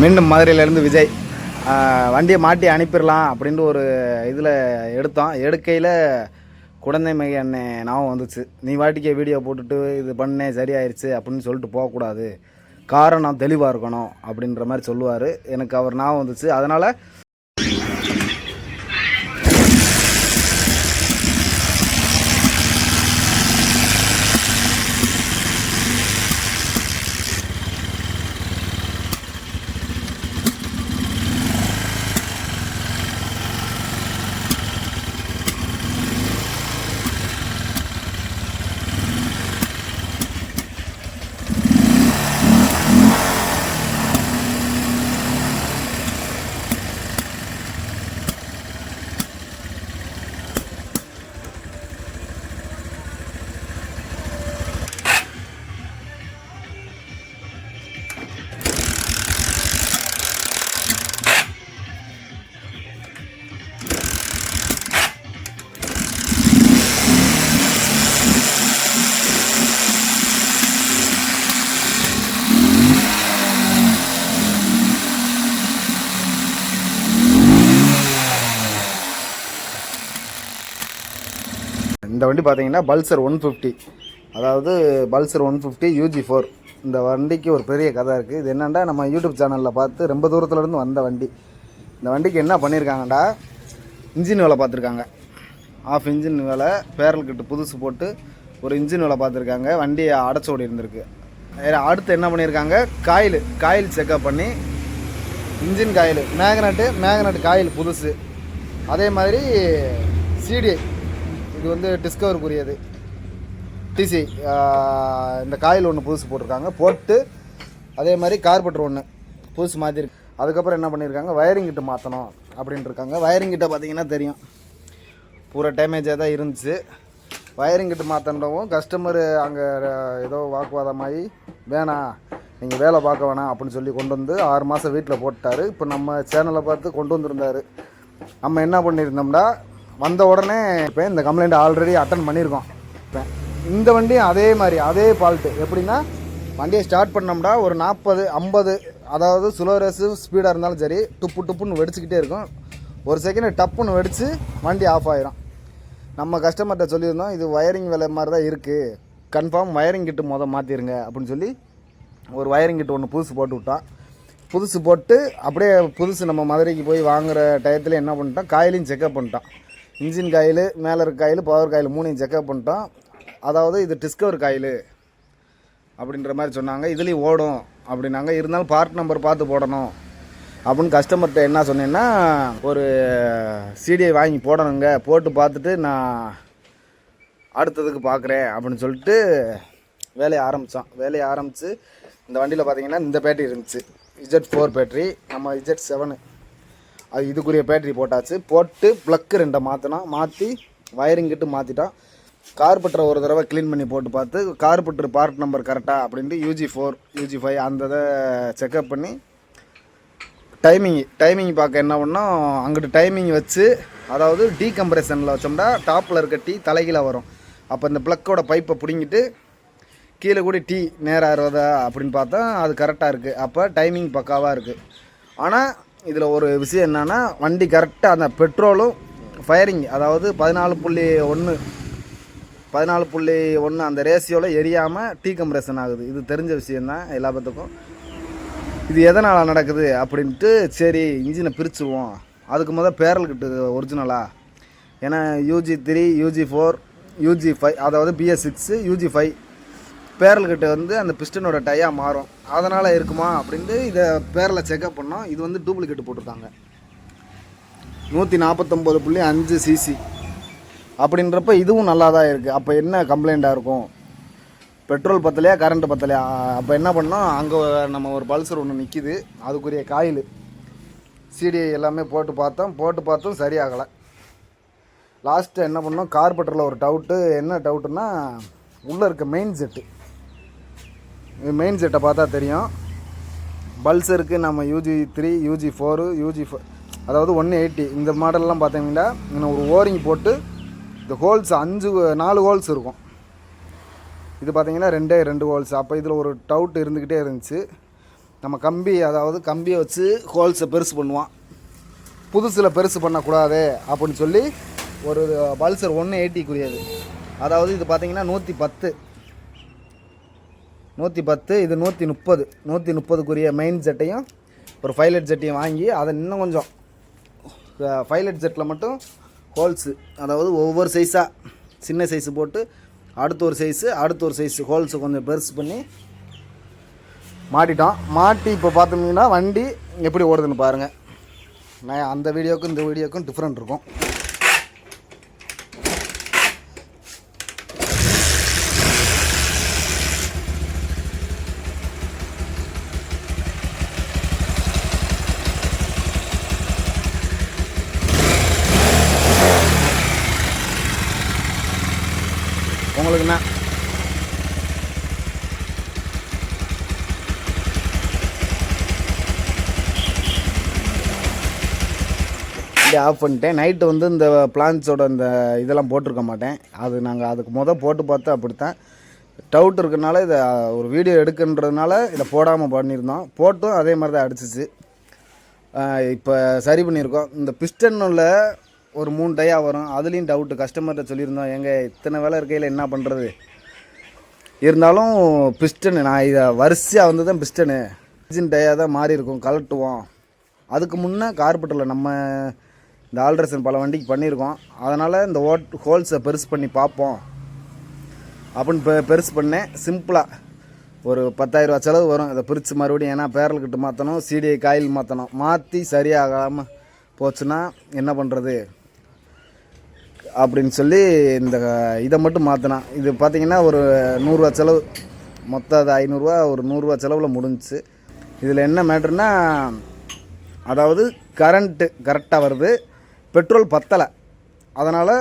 மீண்டும் மதுரையிலேருந்து விஜய். வண்டியை மாட்டி அனுப்பிடலாம் அப்படின்ட்டு ஒரு இதில் எடுக்கையில் குழந்தை மைய அண்ணன் ஞாபகம் வந்துச்சு. நீ வாட்டிக்கே வீடியோ போட்டுட்டு இது பண்ணேன் சரியாயிருச்சு அப்படின்னு சொல்லிட்டு போகக்கூடாது, காரணம் தெளிவாக இருக்கணும் அப்படின்ற மாதிரி சொல்லுவார். எனக்கு அவர் ஞாபகம் வந்துச்சு. அதனால் இந்த வண்டி பார்த்தீங்கன்னா பல்சர் 150, அதாவது பல்சர் 150 UG4. இந்த வண்டிக்கு ஒரு பெரிய கதை இருக்குது. இது என்னென்னா, நம்ம யூடியூப் சேனலில் பார்த்து ரொம்ப தூரத்துலேருந்து வந்த வண்டி. இந்த வண்டிக்கு என்ன பண்ணியிருக்காங்கடா, இன்ஜின் வேலை பார்த்துருக்காங்க. ஆஃப் இன்ஜின் வேலை, பேரல் கிட்டு புதுசு போட்டு ஒரு இன்ஜின் வேலை பார்த்துருக்காங்க. வண்டி அடைச்சோடி இருந்திருக்கு. அடுத்து என்ன பண்ணியிருக்காங்க, காயில் செக்கப் பண்ணி இன்ஜின் காயில், மேக்னெட் காயில் புதுசு. அதே மாதிரி சிடிஐ, இது வந்து டிஸ்கவருக்குரியது டிசி, இந்த காயில் ஒன்று புதுசு போட்டிருக்காங்க. போட்டு அதே மாதிரி கார்பெட்டர் ஒன்று புதுசு மாற்றிருக்கு. அதுக்கப்புறம் என்ன பண்ணியிருக்காங்க, வயரிங் கிட்ட மாற்றணும் அப்படின்ட்டு இருக்காங்க. வயரிங் கிட்ட பார்த்தீங்கன்னா தெரியும், பூரா டேமேஜாக தான் இருந்துச்சு. வயரிங் கிட்ட மாற்றண்டவும் கஸ்டமர் அங்கே ஏதோ வாக்குவாதமாகி, வேணாம் நீங்கள் வேலை பார்க்க வேணாம் அப்படின்னு சொல்லி கொண்டு வந்து 6 மாதம் வீட்டில் போட்டார். இப்போ நம்ம சேனலை பார்த்து கொண்டு வந்திருந்தார். நம்ம என்ன பண்ணியிருந்தோம்னா, வந்த உடனே இப்போ இந்த கம்ப்ளைண்ட் ஆல்ரெடி அட்டன் பண்ணியிருக்கோம். இப்போ இந்த வண்டியும் அதே ஃபால்ட்டு. எப்படின்னா, வண்டியை ஸ்டார்ட் பண்ணோம்னா ஒரு 40-50, அதாவது ஸ்லோ ரேஸு ஸ்பீடாக இருந்தாலும் சரி, டுப்புன்னு வெடிச்சிக்கிட்டே இருக்கும். ஒரு செகண்ட் டப்புன்னு வெடித்து வண்டி ஆஃப் ஆகிரும். நம்ம கஸ்டமர்கிட்ட சொல்லியிருந்தோம், இது வயரிங் வேலை மாதிரி தான் இருக்குது, கன்ஃபார்ம் வயரிங் கிட்டு மாற்றிடுங்க அப்படின்னு சொல்லி ஒரு வயரிங் கிட்டு ஒன்று புதுசு போட்டு விட்டான். புதுசு போட்டு அப்படியே புதுசு நம்ம மதுரைக்கு போய் வாங்குகிற டயத்தில் என்ன பண்ணிட்டோம், காயிலையும் செக்கப் பண்ணிட்டோம். இன்ஜின் காயில், மேலே இருக்க காயில், பவர் காயில் 3ஐயும் செக்கப் பண்ணிட்டோம். அதாவது இது டிஸ்கவர் காயில் அப்படின்ற மாதிரி சொன்னாங்க. இதுலேயும் ஓடும் அப்படின்னாங்க. இருந்தாலும் பார்ட் நம்பர் பார்த்து போடணும் அப்படின்னு கஸ்டமர்கிட்ட என்ன சொன்னேன்னா, ஒரு சிடிஐ வாங்கி போடணுங்க, போட்டு பார்த்துட்டு நான் அடுத்ததுக்கு பார்க்குறேன் அப்படின்னு சொல்லிட்டு வேலையை ஆரம்பித்து இந்த வண்டியில் பார்த்தீங்கன்னா இந்த பேட்டரி இருந்துச்சு, Z4 பேட்டரி. நம்ம Z7 அது இதுக்குரிய பேட்டரி போட்டாச்சு. போட்டு ப்ளக்கு 2 மாற்றி வயரிங் கிட்டு மாற்றிட்டோம். கார்பெட்டரை ஒரு தடவை க்ளீன் பண்ணி போட்டு பார்த்து, கார்பெட்டர் பார்ட் நம்பர் கரெக்டாக அப்படின்ட்டு UG4 UG5 அந்த இதை செக்கப் பண்ணி டைமிங் பார்க்க என்ன பண்ணோம், அங்கிட்டு டைமிங் வச்சு, அதாவது டீகம்ப்ரெஷனில் வச்சோம்னா டாப்பில் இருக்க டீ தலைகீழ வரும். அப்போ இந்த ப்ளக்கோட பைப்பை பிடிங்கிட்டு கீழே கூட டீ நேராக இருவதா அப்படின்னு பார்த்தா அது கரெக்டாக இருக்குது. அப்போ டைமிங் பக்காவாக இருக்குது. ஆனால் இதில் ஒரு விஷயம் என்னென்னா, வண்டி கரெக்டாக அந்த பெட்ரோலும் ஃபயரிங், அதாவது 14.1 அந்த ரேஷியோவில் எரியாமல் டீகம்ப்ரெஷன் ஆகுது. இது தெரிஞ்ச விஷயந்தான் எல்லா பேத்துக்கும். இது எதனால் நடக்குது அப்படின்ட்டு, சரி இன்ஜினை பிரிச்சுவோம். அதுக்கு முதல் பேரல் கிட்டு ஒரிஜினலாக, ஏன்னா UG3 UG4 UG5, அதாவது BS6 UG5 பேரல் கிட்ட வந்து அந்த பிஸ்டனோட டையாக மாறும். அதனால் இருக்குமா அப்படின்ட்டு இதை பேரலில் செக்கப் பண்ணோம். இது வந்து டூப்ளிகேட் போட்டிருக்காங்க, 149.5 cc அப்படின்றப்ப இதுவும் நல்லா தான் இருக்குது. அப்போ என்ன கம்ப்ளைண்ட்டாக இருக்கும், பெட்ரோல் பத்தலையா கரண்ட் பத்தலையா? அப்போ என்ன பண்ணோம், அங்கே நம்ம ஒரு பல்சர் ஒன்று நிற்கிது, அதுக்குரிய காயில் சிடிஐ எல்லாமே போட்டு பார்த்தோம் சரியாகலை. லாஸ்ட்டு என்ன பண்ணோம், கார்பெட்டரில் ஒரு டவுட்டு. என்ன டவுட்டுன்னா, உள்ளே இருக்க மெயின் செட்டை பார்த்தா தெரியும். பல்சருக்கு நம்ம UG3 UG4 UG5, அதாவது 180 இந்த மாடல்லாம் பார்த்தீங்கன்னா இன்னும் ஒரு ஓரிங் போட்டு இந்த ஹோல்ஸ் 4 ஹோல்ஸ் இருக்கும். இது பார்த்தீங்கன்னா 2 ஹோல்ஸ். அப்போ இதில் ஒரு டவுட் இருந்துக்கிட்டே இருந்துச்சு. நம்ம கம்பி, அதாவது கம்பியை வச்சு ஹோல்ஸை பெருசு பண்ணுவான். புதுசில் பெருசு பண்ணக்கூடாது அப்படின்னு சொல்லி ஒரு பல்சர் 180க்குரியது. அதாவது இது பார்த்தீங்கன்னா 110, இது 130க்குரிய மெயின் ஜெட்டையும் ஒரு பைலட் ஜெட்டையும் வாங்கி அதை இன்னும் கொஞ்சம் பைலட் ஜெட்டில் மட்டும் ஹோல்ஸு, அதாவது ஒவ்வொரு சைஸாக சின்ன சைஸு போட்டு அடுத்த ஒரு சைஸு ஹோல்ஸு கொஞ்சம் பெருசு பண்ணி மாட்டிட்டோம். மாட்டி இப்போ பார்த்தோம்னா வண்டி எப்படி ஓடுதுன்னு பாருங்கள். நான் அந்த வீடியோக்கும் இந்த வீடியோக்கும் டிஃப்ரெண்ட் இருக்கும். உங்களுக்கு என்ன ஆஃப் பண்ணிட்டேன். நைட்டு வந்து இந்த பிளான்ஸோட இந்த இதெல்லாம் போட்டிருக்க மாட்டேன். அது நாங்கள் அதுக்கு போட்டு பார்த்து அப்படித்தான் டவுட் இருக்கிறதுனால இதை ஒரு வீடியோ எடுக்குன்றதுனால இதை போடாமல் பண்ணியிருந்தோம். போட்டும் அதே மாதிரி தான் அடிச்சிச்சு. இப்போ சரி பண்ணியிருக்கோம். இந்த பிஸ்டனில் ஒரு 3 டயா வரும். அதுலேயும் டவுட்டு கஸ்டமர்கிட்ட சொல்லியிருந்தோம், எங்கள் இத்தனை வேலை இருக்கையில் என்ன பண்ணுறது. இருந்தாலும் பிஸ்டனு நான் இதை வரிசையாக வந்து தான் பிஸ்டனு இன்ஜின் டயா தான் மாறி இருக்கும், கலட்டுவோம். அதுக்கு முன்னே கார்பெட்டரில் நம்ம இந்த ஆல்ட்ரேஷன் பல வண்டிக்கு பண்ணியிருக்கோம். அதனால் இந்த ஹோல்ஸை பெருசு பண்ணி பார்ப்போம் அப்படின்னு பெருசு பண்ணேன். சிம்பிளாக ஒரு 10,000 ரூபா செலவு வரும். இதை பிரித்து மறுபடியும் ஏன்னா பேரல் கிட்ட மாற்றணும், சிடிஐ காயில் மாற்றணும். மாற்றி சரியாகாமல் போச்சுன்னா என்ன பண்ணுறது அப்படின்னு சொல்லி இந்த இதை மட்டும் மாற்றினா. இது பார்த்திங்கன்னா ஒரு 100 ரூபா செலவு, மொத்தம் அது 500 ரூபா, ஒரு 100 ரூபா செலவில் முடிஞ்சிச்சு. இதில் என்ன மேட்ருன்னா, அதாவது கரண்ட்டு கரெக்டாக வருது, பெட்ரோல் பத்தலை, அதனால்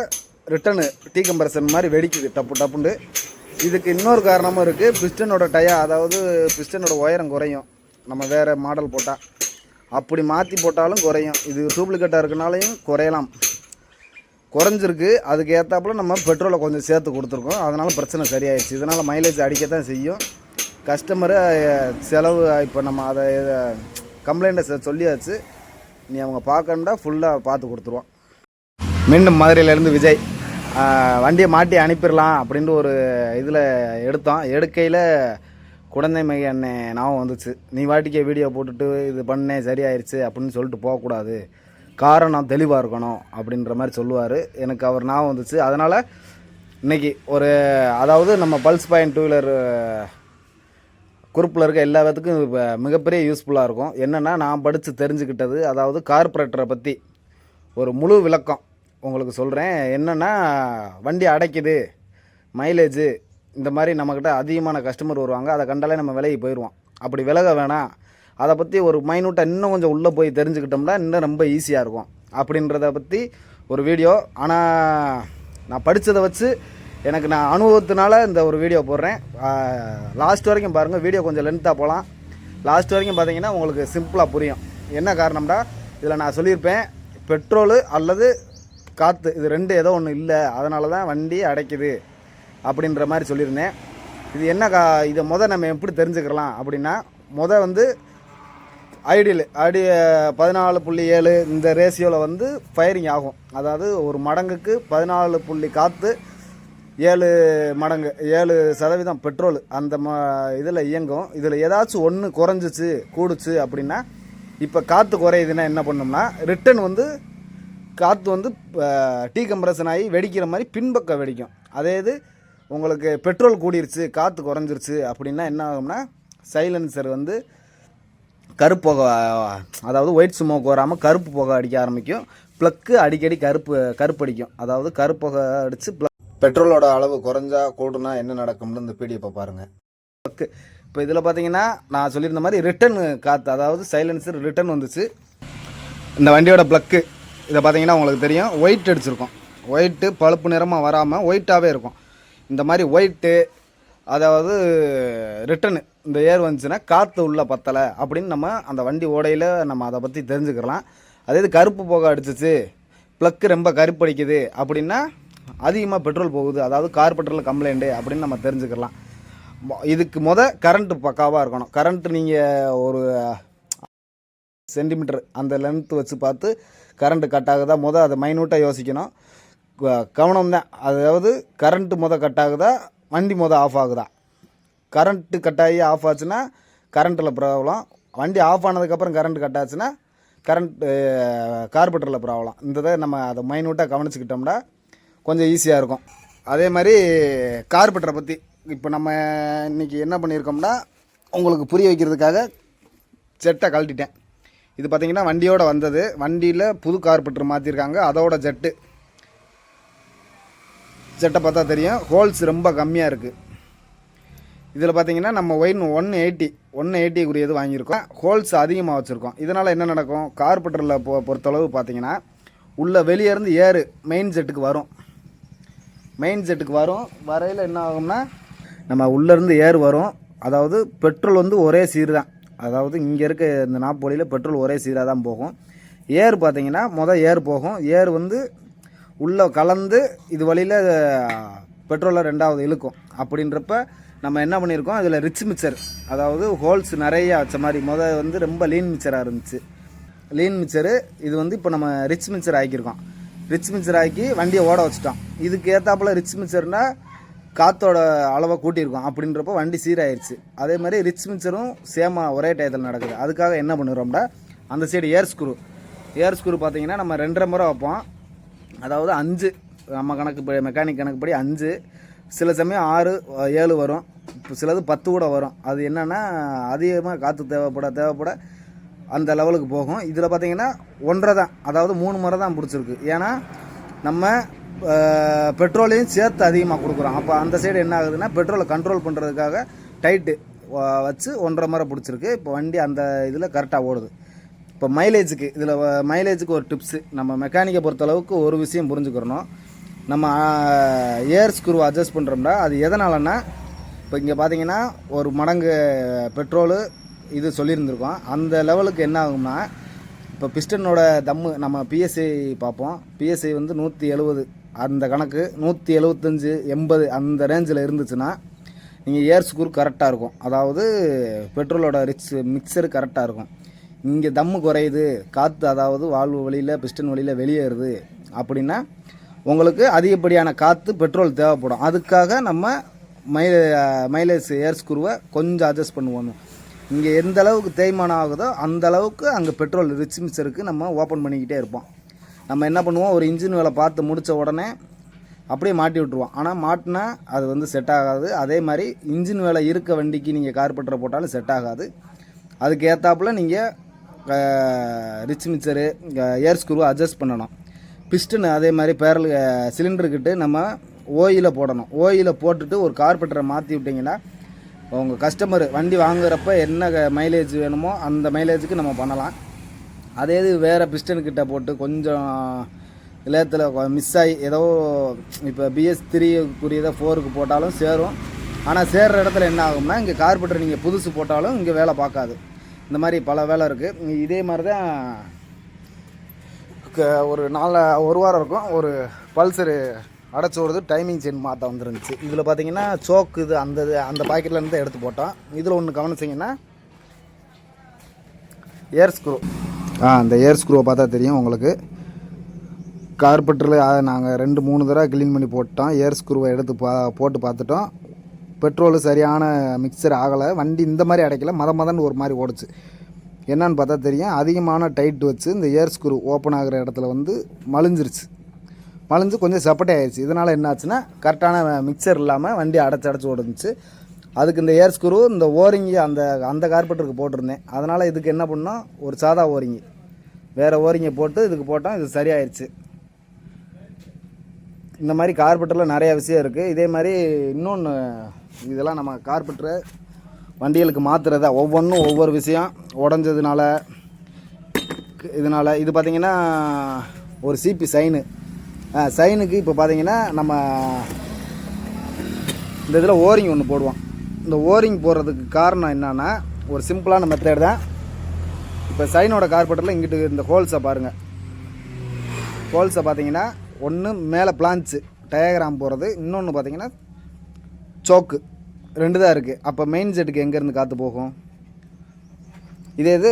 ரிட்டனு டீகம்ப்ரஷன் மாதிரி வெடிக்குது டப்புண்டு. இதுக்கு இன்னொரு காரணமும் இருக்குது. பிஸ்டனோட டயா, அதாவது பிஸ்டனோட உயரம் குறையும் நம்ம வேறு மாடல் போட்டால். அப்படி மாற்றி போட்டாலும் குறையும். இது டூப்ளிகேட்டாக இருக்கனாலையும் குறையலாம். குறைஞ்சிருக்கு. அதுக்கு ஏற்றாப்புல நம்ம பெட்ரோலை கொஞ்சம் சேர்த்து கொடுத்துருக்கோம். அதனால் பிரச்சனை சரியாயிடுச்சு. இதனால் மைலேஜ் அடிக்கத்தான் செய்யும். கஸ்டமரு செலவு இப்போ நம்ம அதை கம்ப்ளைண்ட்டை சொல்லியாச்சு. நீ அவங்க பார்க்கணுண்டா ஃபுல்லாக பார்த்து கொடுத்துருவோம். மீண்டும் மதுரையிலேருந்து விஜய். வண்டியை மாட்டி அனுப்பிடலாம் அப்படின்ட்டு ஒரு இதில் எடுக்கையில் குழந்தை மைய அண்ணன் ஞாபகம் வந்துச்சு. நீ வாட்டிக்கே வீடியோ போட்டுட்டு இது பண்ணேன் சரியாயிருச்சு அப்படின்னு சொல்லிட்டு போகக்கூடாது, காரணம் தெளிவாக இருக்கணும் அப்படின்ற மாதிரி சொல்லுவார். எனக்கு அவர் ஞாபகம் வந்துச்சு. அதனால் இன்றைக்கி ஒரு, அதாவது நம்ம பல்ஸ் பாயிண்ட் 2 வீலர் குரூப்பில் இருக்க எல்லா பேத்துக்கும் மிகப்பெரிய யூஸ்ஃபுல்லாக இருக்கும். என்னென்னா நான் படித்து தெரிஞ்சுக்கிட்டது, அதாவது கார்பரேட்டரை பற்றி ஒரு முழு விளக்கம் உங்களுக்கு சொல்கிறேன். என்னென்னா வண்டி அடைக்குது, மைலேஜு, இந்த மாதிரி நம்மக்கிட்ட அதிகமான கஸ்டமர் வருவாங்க. அதை கண்டாலே நம்ம விலகி போயிடுவோம். அப்படி விலக வேணாம். அதை பற்றி ஒரு மைனூட்டாக இன்னும் கொஞ்சம் உள்ளே போய் தெரிஞ்சுக்கிட்டோம்னா இன்னும் ரொம்ப ஈஸியாக இருக்கும் அப்படின்றத பற்றி ஒரு வீடியோ. ஆனால் நான் படித்ததை வச்சு எனக்கு நான் அனுபவத்தினால இந்த ஒரு வீடியோ போடுறேன். லாஸ்ட் வரைக்கும் பாருங்கள். வீடியோ கொஞ்சம் லென்த்தாக போகலாம். லாஸ்ட் வரைக்கும் பார்த்தீங்கன்னா உங்களுக்கு சிம்பிளாக புரியும். என்ன காரணம்டா, இதில் நான் சொல்லியிருப்பேன், பெட்ரோலு அல்லது காற்று இது 2 ஏதோ ஒன்று இல்லை, அதனால தான் வண்டி அடைக்குது அப்படின்ற மாதிரி சொல்லியிருந்தேன். இது என்ன இதை நம்ம எப்படி தெரிஞ்சுக்கலாம் அப்படின்னா, வந்து ஐடியல் 14.7 இந்த ரேஷியோவில் வந்து ஃபயரிங் ஆகும். அதாவது ஒரு மடங்குக்கு 14 புள்ளி காற்று, 7 மடங்கு 7% பெட்ரோல் அந்த இதில் இயங்கும். இதில் ஏதாச்சும் ஒன்று குறைஞ்சிச்சு கூடுச்சு அப்படின்னா, இப்போ காற்று குறையுதுன்னா என்ன பண்ணோம்னா, ரிட்டன் வந்து காற்று வந்து டீகம்ப்ரஷன் ஆகி வெடிக்கிற மாதிரி பின்பக்கம் வெடிக்கும். அதே இது உங்களுக்கு பெட்ரோல் கூடிருச்சு காற்று குறைஞ்சிருச்சு அப்படின்னா என்ன ஆகும்னா, சைலன்சர் வந்து கருப்பு புகை, அதாவது ஒயிட் ஸ்மோக் வராமல் கருப்பு புகை அடிக்க ஆரம்பிக்கும். ப்ளக்கு அடிக்கடி கருப்பு அடிக்கும். அதாவது கருப்பு புகை அடித்து பெட்ரோலோட அளவு குறைஞ்சா கூடுனா என்ன நடக்கும்னு இந்த பிடிஎஃப்பை பாருங்கள். ப்ளக்கு இப்போ இதில் பார்த்தீங்கன்னா நான் சொல்லியிருந்த மாதிரி ரிட்டன் காற்று, அதாவது சைலன்சர் ரிட்டன் வந்துச்சு. இந்த வண்டியோட ப்ளக்கு இதை பார்த்தீங்கன்னா உங்களுக்கு தெரியும், ஒயிட் அடிச்சிருக்கும். ஒயிட்டு பழுப்பு நிறமாக வராமல் ஒயிட்டாகவே இருக்கும். இந்த மாதிரி ஒயிட்டு, அதாவது ரிட்டனு இந்த ஏர் வந்துச்சுன்னா காற்று உள்ளே பத்தலை அப்படின்னு நம்ம அந்த வண்டி ஓடையில் நம்ம அதை பற்றி தெரிஞ்சுக்கலாம். அதே இது கருப்பு புகை அடிச்சிச்சு, ப்ளக்கு ரொம்ப கருப்பு அடிக்குது அப்படின்னா அதிகமாக பெட்ரோல் போகுது, அதாவது கார்பெட்டரில் கம்ப்ளைண்ட்டு அப்படின்னு நம்ம தெரிஞ்சுக்கலாம். இதுக்கு கரண்ட்டு பக்காவாக இருக்கணும். கரண்ட்டு நீங்கள் ஒரு சென்டிமீட்டர் அந்த லென்த்து வச்சு பார்த்து கரண்ட்டு கட் ஆகுதா அதை மைனூட்டாக யோசிக்கணும். கவனம் தான். அதாவது கரண்ட்டு கட் ஆகுதா, வண்டி ஆஃப் ஆகுதா. கரண்ட்டு கட் ஆகி ஆஃப் ஆச்சுன்னா கரண்ட்டில் ப்ராப்ளம். வண்டி ஆஃப் ஆனதுக்கப்புறம் கரண்ட் கட் ஆச்சுன்னா கார்பெட்டரில் ப்ராப்ளம். இதை நம்ம அதை மைனூட்டாக கவனிச்சுக்கிட்டோம்னா கொஞ்சம் ஈஸியாக இருக்கும். அதே மாதிரி கார்பெட்டரை பற்றி இப்போ நம்ம இன்றைக்கி என்ன பண்ணியிருக்கோம்னா உங்களுக்கு புரிய வைக்கிறதுக்காக செட்டை கழட்டிட்டேன். இது பார்த்திங்கன்னா வண்டியோடு வந்தது. வண்டியில் புது கார்பெட்டர் மாற்றிருக்காங்க. அதோட செட்டை பார்த்தா தெரியும், ஹோல்ஸ் ரொம்ப கம்மியாக இருக்குது. இதில் பார்த்திங்கன்னா நம்ம ஒயின் 180 வாங்கியிருக்கோம். ஹோல்ஸ் அதிகமாக வச்சுருக்கோம். இதனால் என்ன நடக்கும், கார்பெட்டரில் பொறுத்தளவு பார்த்திங்கன்னா வெளியே இருந்து ஏர் மெயின் செட்டுக்கு வரும். வரையில் என்ன ஆகும்னா நம்ம உள்ளேருந்து ஏர் வரும். அதாவது பெட்ரோல் ஒரே சீர் தான். அதாவது இங்கே இருக்க இந்த நாப்பொலியில் பெட்ரோல் ஒரே சீராக தான் போகும். ஏர் பார்த்திங்கன்னா ஏர் போகும். ஏர் உள்ளே கலந்து இது வழியில் பெட்ரோலில் ரெண்டாவது இழுக்கும். அப்படின்றப்ப நம்ம என்ன பண்ணியிருக்கோம், இதில் ரிச் மிக்சர், அதாவது ஹோல்ஸ் நிறையா வச்ச மாதிரி ரொம்ப லீன் மிக்சராக இருந்துச்சு. லீன் மிக்சரு இது இப்போ நம்ம ரிச் மிக்சர் ஆக்கியிருக்கோம். ரிச் மிக்சர் ஆக்கி வண்டியை ஓட வச்சுட்டோம். இதுக்கு ஏற்றாப்புல ரிச் மிக்சர்னால் காற்றோட அளவை கூட்டியிருக்கோம். அப்படின்றப்போ வண்டி சீராயிருச்சு. அதே மாதிரி ரிச் மிக்சரும் சேமாக ஒரே டயத்தில் நடக்குது. அதுக்காக என்ன பண்ணுறோம்னா அந்த சைடு ஏர் ஸ்க்ரூ பார்த்திங்கன்னா நம்ம 2.5 முறை வைப்போம். அதாவது 5 நம்ம மெக்கானிக் கணக்குப்படி 5, சில சமயம் 6, 7 வரும். இப்போ சிலது 10 கூட வரும். அது என்னென்னா அதிகமாக காற்று தேவைப்பட அந்த லெவலுக்கு போகும். இதில் பார்த்திங்கன்னா 1.5 தான், அதாவது 3 முறை தான் பிடிச்சிருக்கு. ஏன்னா நம்ம பெட்ரோலையும் சேர்த்து அதிகமாக கொடுக்குறோம். அப்போ அந்த சைடு என்ன ஆகுதுன்னா பெட்ரோலை கண்ட்ரோல் பண்ணுறதுக்காக டைட்டு வச்சு 1.5 முறை பிடிச்சிருக்கு. இப்போ வண்டி அந்த இதில் கரெக்டாக ஓடுது. இப்போ மைலேஜுக்கு ஒரு டிப்ஸு, நம்ம மெக்கானிக்கை பொறுத்தளவுக்கு ஒரு விஷயம் புரிஞ்சுக்கிறணும். நம்ம ஏர் ஸ்க்ரூ அட்ஜஸ்ட் பண்ணுறோம்னா அது எதனாலன்னா, இப்போ இங்கே பார்த்தீங்கன்னா ஒரு மடங்கு பெட்ரோலு இது சொல்லியிருந்திருக்கோம். அந்த லெவலுக்கு என்ன ஆகும்னா, இப்போ பிஸ்டனோட தம்மு நம்ம பிஎஸ்ஐ பார்ப்போம். பிஎஸ்ஐ 170 அந்த கணக்கு, 175, 80 அந்த ரேஞ்சில் இருந்துச்சுன்னா நீங்கள் ஏர் ஸ்க்ரூ கரெக்டாக இருக்கும். அதாவது பெட்ரோலோட மிக்சரு கரெக்டாக இருக்கும். இங்கே தம்மு குறையுது, காற்று அதாவது வால்வு வழியில் பிஸ்டன் வழியில் வெளியேறுது அப்படின்னா உங்களுக்கு அதிகப்படியான காற்று பெட்ரோல் தேவைப்படும். அதுக்காக நம்ம மைலேஜ் ஏர் ஸ்க்ரூவை கொஞ்சம் அட்ஜஸ்ட் பண்ணுவோம். இங்கே எந்த அளவுக்கு தேய்மானம் ஆகுதோ அந்த அளவுக்கு அங்கே பெட்ரோல் ரிச் மிக்சருக்கு நம்ம ஓப்பன் பண்ணிக்கிட்டே இருப்போம். நம்ம என்ன பண்ணுவோம், ஒரு இன்ஜின் வேலை பார்த்து முடித்த உடனே அப்படியே மாட்டி விட்ருவோம். ஆனால் மாட்டினா அது செட் ஆகாது. அதே மாதிரி இன்ஜின் வேலை இருக்க வண்டிக்கு நீங்கள் கார்பெட்டரை போட்டாலும் செட் ஆகாது. அதுக்கு ஏற்றாப்புல நீங்கள் ரிச் மிக்சரு ஏர் ஸ்க்ரூவை அட்ஜஸ்ட் பண்ணணும். பிஸ்டன் அதே மாதிரி பேரல் சிலிண்டருக்கிட்டு நம்ம ஓயிலில் போடணும். ஓயிலில் போட்டுட்டு ஒரு கார்பெட்டரை மாற்றி விட்டிங்கன்னா உங்கள் கஸ்டமர் வண்டி வாங்குறப்ப என்ன மைலேஜ் வேணுமோ அந்த மைலேஜுக்கு நம்ம பண்ணலாம். அதே இது வேறு பிஸ்டன்கிட்ட போட்டு கொஞ்சம் லேத்தில் மிஸ் ஆகி ஏதோ இப்போ BS3 4க்கு போட்டாலும் சேரும். ஆனால் சேர்கிற இடத்துல என்ன ஆகும்னா இங்கே கார்பெட்டர் நீங்கள் புதுசு போட்டாலும் இங்கே வேலை பார்க்காது. இந்த மாதிரி பல வேலை இருக்குது. இதே மாதிரி தான் ஒரு 1 வாரம் இருக்கும். ஒரு பல்சரு அடைச்சி வருது, டைமிங் செயின் மாற்ற வந்துருந்துச்சு. இதில் பார்த்தீங்கன்னா சோக்கு இது அந்த பாக்கெட்லேருந்து எடுத்து போட்டோம். இதில் ஒன்று கவனிச்சிங்கன்னா ஏர் ஸ்க்ரூ, அந்த ஏர் ஸ்க்ரூவை பார்த்தா தெரியும் உங்களுக்கு. கார்பெட்டரில் நாங்கள் 2-3 தடவை க்ளீன் பண்ணி போட்டோம். ஏர் ஸ்க்ரூவை எடுத்து போட்டு பார்த்துட்டோம். பெட்ரோலு சரியான மிக்சர் ஆகலை. வண்டி இந்த மாதிரி அடைக்கல, மதன்னு ஒரு மாதிரி ஓடுச்சு. என்னன்னு பார்த்தா தெரியும், அதிகமான டைட் வச்சு இந்த ஏர் ஸ்க்ரூ ஓப்பன் ஆகிற இடத்துல மலிஞ்சு கொஞ்சம் சப்பட்டே ஆயிடுச்சு. இதனால் என்ன ஆச்சுன்னா கரெக்டான மிக்சர் இல்லாமல் வண்டி அடைச்சி ஓடுச்சு. அதுக்கு இந்த ஏர் ஸ்க்ரூ இந்த ஓரிங்கி அந்த கார்பெட்டருக்கு போட்டிருந்தேன். அதனால் இதுக்கு என்ன பண்ணோம், ஒரு சாதா ஓரிங்கி வேறு ஓரிங்கை போட்டு இதுக்கு போட்டோம். இது சரியாயிடுச்சு. இந்த மாதிரி கார்பெட்டரில் நிறையா விஷயம் இருக்குது. இதே மாதிரி இன்னொன்று, இதெல்லாம் நம்ம கார்பெட்டரை வண்டிகளுக்கு மாற்றுறதா ஒவ்வொன்றும் ஒவ்வொரு விஷயம். உடஞ்சதுனால இதனால் இது பார்த்திங்கன்னா ஒரு சிபி சைனுக்கு இப்போ பார்த்திங்கன்னா நம்ம இந்த இதில் ஓரிங் ஒன்று போடுவோம். இந்த ஓரிங் போடுறதுக்கு காரணம் என்னன்னா ஒரு சிம்பிளான மெத்தட் தான். இப்போ சைனோட கார்பெட்டரில் இங்கிட்டு இந்த ஹோல்ஸை பாருங்கள். ஹோல்ஸை பார்த்திங்கன்னா ஒன்று மேலே பிளான்ச்சு டயக்ராம் போடுறது, இன்னொன்று பார்த்திங்கன்னா சோக்கு 2 தான் இருக்குது. அப்போ மெயின் ஜெட்டுக்கு எங்கேருந்து காற்று போகும்? இது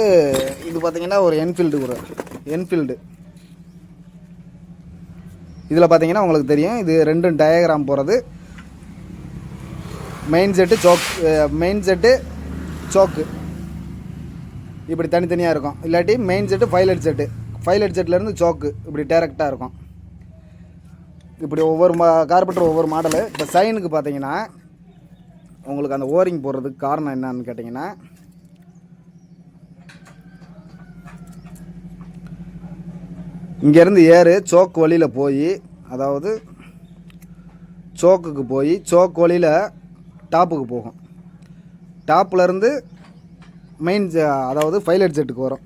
பார்த்தீங்கன்னா ஒரு என்ஃபீல்டு இதில் பார்த்தீங்கன்னா உங்களுக்கு தெரியும், இது 2 டயக்ராம் போகிறது. மெயின் ஜெட்டு சோக்கு இப்படி தனித்தனியாக இருக்கும். இல்லாட்டி மெயின் ஜெட்டு பைலட் ஜெட்லேருந்து சோக்கு இப்படி டேரெக்டாக இருக்கும். இப்படி ஒவ்வொரு கார்பெட்டர் ஒவ்வொரு மாடலு. இப்போ சைனுக்கு பார்த்தீங்கன்னா உங்களுக்கு அந்த ஓரிங் போடுறதுக்கு காரணம் என்னன்னு கேட்டிங்கன்னா, இங்கேருந்து ஏறு சோக்கு வழியில் போய், அதாவது சோக்குக்கு போய் சோக்கு வழியில் டாப்புக்கு போகும். டாப்லேருந்து அதாவது பைலட் ஜெட்டுக்கு வரும்.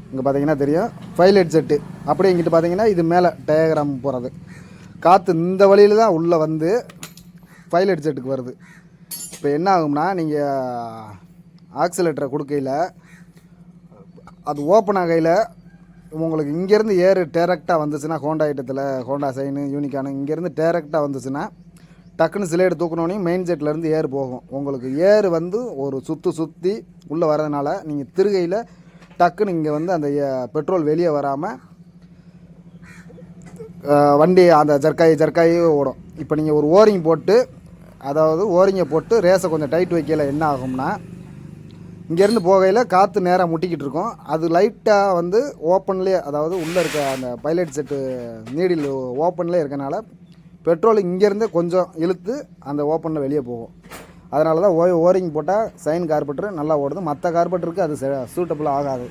இங்கே பார்த்தீங்கன்னா தெரியும் பைலட் ஜெட்டு. அப்படியே இங்கிட்டு பார்த்தீங்கன்னா இது மேலே டயக்ராம் போகிறது. காற்று இந்த வழியில் தான் உள்ளே வந்து பைலட் ஜெட்டுக்கு வருது. இப்போ என்ன ஆகும்னா, நீங்கள் ஆக்சிலேட்டரை கொடுக்கையில் அது ஓப்பன் ஆகையில் உங்களுக்கு இங்கேருந்து ஏறு டேரெக்டாக வந்துச்சுன்னா, ஹோண்டா சைனு யூனிகானு இங்கேருந்து டேரெக்டாக வந்துச்சுன்னா டக்குன்னு சிலைடு தூக்கணுன்னே மெயின் ஜெட்லேருந்து ஏர் போகும். உங்களுக்கு ஏர் வந்து ஒரு சுற்றி உள்ளே வரதுனால நீங்கள் திருகையில் டக்குன்னு இங்கே வந்து அந்த பெட்ரோல் வெளியே வராமல் வண்டி அந்த ஜர்க்காயி ஓடும். இப்போ நீங்கள் ஒரு ஓரிங் போட்டு, அதாவது ஓரிங்கை போட்டு ரேஸை கொஞ்சம் டைட் வைக்கல என்ன ஆகும்னா, இங்கேருந்து போகையில் காற்று நேராக முட்டிக்கிட்டு இருக்கும். அது லைட்டாக வந்து ஓப்பன்லேயே, அதாவது உள்ளே இருக்க அந்த பைலட் செட்டு நீடில் ஓப்பன்லேயே இருக்கனால பெட்ரோல் இங்கேருந்து கொஞ்சம் இழுத்து அந்த ஓப்பனில் வெளியே போகும். அதனால தான் ஓரிங் போட்டால் சைன் கார்பெட்டரு நல்லா ஓடுது. மற்ற கார்பெட்டருக்கு அது சூட்டபுளாக ஆகாது.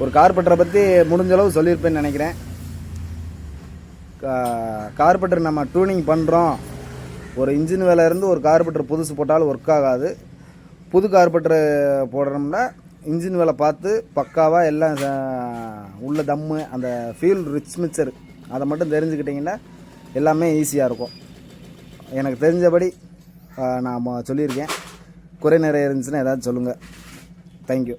ஒரு கார்பெட்டரை பற்றி முடிஞ்சளவு சொல்லியிருப்பேன்னு நினைக்கிறேன். கார்பெட்டர் நம்ம டியூனிங் பண்ணுறோம், ஒரு இன்ஜின் வேலையிலேருந்து ஒரு கார்பெட்டர் புதுசு போட்டாலும் ஒர்க் ஆகாது. புது கார்பெட்டரு போடுறோம்னா இன்ஜின் வேலை பார்த்து பக்காவாக எல்லாம் உள்ள தம்மு அந்த ஃபியூல் ரிச் மிக்சர் அதை மட்டும் தெரிஞ்சுக்கிட்டிங்கன்னா எல்லாமே ஈஸியாக இருக்கும். எனக்கு தெரிஞ்சபடி நான் சொல்லியிருக்கேன். குறை நிறைய இருந்துச்சுன்னா ஏதாச்சும் சொல்லுங்கள். தேங்க்யூ.